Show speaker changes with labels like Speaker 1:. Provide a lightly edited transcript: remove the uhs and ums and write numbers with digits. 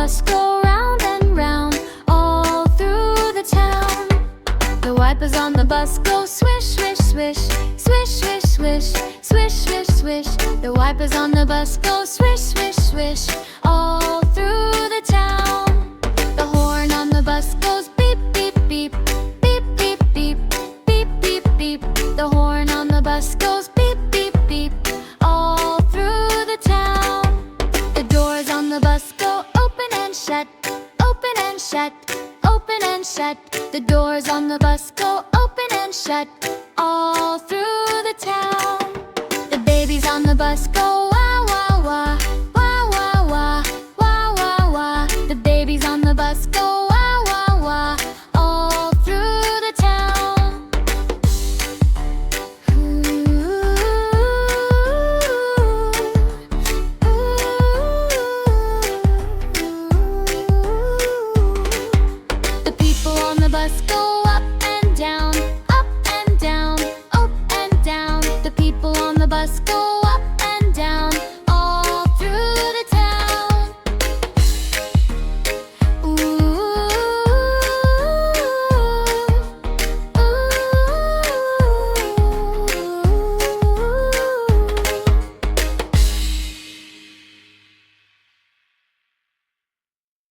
Speaker 1: bus go round and round, all through the town. The wipers on the bus go swish, swish, swish, swish, swish, swish, swish, swish, swish. The wipers on the bus go swish, swish, swish, all through the town. The horn on the bus goes beep, beep, beep, beep, beep, beep, beep, beep, beep. The horn on the bus goes beep, beep, beep, all through the town. The doors on the bus go open and shut, open and shut, open and shut. The doors on the bus go open and shut, all through the town. The babies on the bus go